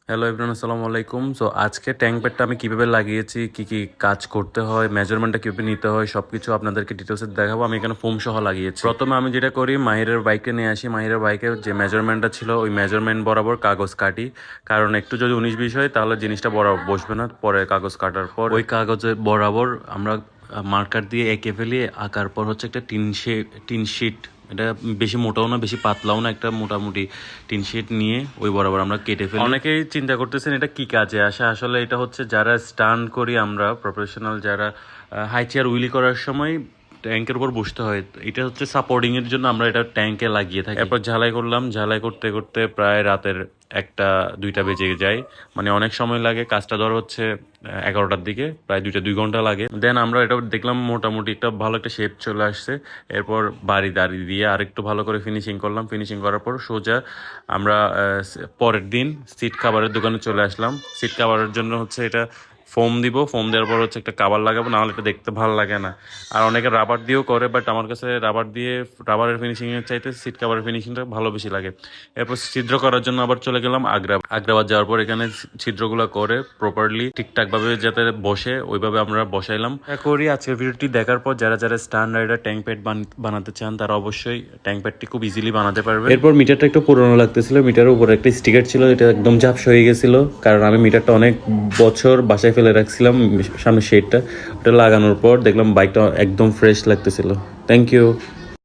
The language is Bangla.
হ্যালো এভরিওয়ান, আসসালামু আলাইকুম। সো আজকে ট্যাঙ্ক প্যাডটা আমি কীভাবে লাগিয়েছি, কী কী কাজ করতে হয়, মেজারমেন্টটা কীভাবে নিতে হয়, সব কিছু আপনাদেরকে ডিটেলসে দেখাবো। আমি এখানে ফোম সহ লাগিয়েছি। প্রথমে আমি যেটা করি, মাহিরের বাইকটা নিয়ে আসি। মাহিরের বাইকের যে মেজারমেন্টটা ছিল ওই মেজারমেন্ট বরাবর কাগজ কাটি, কারণ একটু যদি 19-20 হয় তাহলে জিনিসটা বরাবর বসবে না। পরে কাগজ কাটার পর ওই কাগজে বরাবর আমরা মার্কার দিয়ে এঁকে ফেলি। আঁকার পর হচ্ছে একটা টিন শিট, এটা বেশি মোটাও না বেশি পাতলাও না, একটা মোটামুটি টিন শিট নিয়ে ওই বরাবর আমরা কেটে ফেলি। অনেকেই চিন্তা করতেছেন এটা কি কাজে আসে। আসলে এটা হচ্ছে যারা স্টান্ট করি আমরা, প্রফেশনাল যারা হাই চেয়ার উইলি করার সময় ট্যাঙ্কের উপর বসতে হয়, এটা হচ্ছে সাপোর্টিং এর জন্য আমরা এটা ট্যাঙ্কে লাগিয়ে থাকি। এরপর ঝালাই করলাম, ঝালাই করতে করতে প্রায় রাতের 1-2টা বেজে যায়। মানে অনেক সময় লাগে। কাজটা ধর হচ্ছে 11টার দিকে, প্রায় 2 ঘন্টা লাগে। দেন আমরা এটা দেখলাম মোটামুটি একটা ভালো একটা শেপ চলে আসছে। এরপর দাড়ি দিয়ে আরেকটু ভালো করে ফিনিশিং করলাম। ফিনিশিং করার পর সোজা আমরা পরের দিন সিট কাভারের দোকানে চলে আসলাম। সিট কাভারের জন্য হচ্ছে এটা ফোম দিব। ফোম দেওয়ার পর হচ্ছে একটা কাভার লাগাবো, নাহলে এটা দেখতে ভালো লাগে না। আর অনেকে রাবার দিয়েও করে, বাট আমার কাছে রাবারের ফিনিশিংয়ের চাইতে সিট কাভারের ফিনিশিংটা ভালো বেশি লাগে। এরপর ছিদ্র করার জন্য আবার চলে গেলাম আগ্রাবাদ যাওয়ার পর এখানে ছিদ্রগুলো করে প্রপারলি ঠিকঠাকভাবে যাতে বসে ওইভাবে আমরা বসাইলাম। করি আজকের ভিডিওটি দেখার পর যারা যারা স্ট্যান্ড রাইডার ট্যাঙ্ক প্যাড বানাতে চান তারা অবশ্যই ট্যাঙ্ক প্যাডটি খুব ইজিলি বানাতে পারবে। এরপর মিটারটা একটু পুরোনো লাগতেছিল, মিটারের উপরে একটা স্টিকার ছিল, এটা একদম ঝাপসা হয়ে গেছিল, কারণ আমি মিটারটা অনেক বছর বাসায় ফেলে রাখছিলাম। সামনে শেডটা ওটা লাগানোর পর দেখলাম বাইকটা একদম ফ্রেশ লাগতেছিল। Thank you.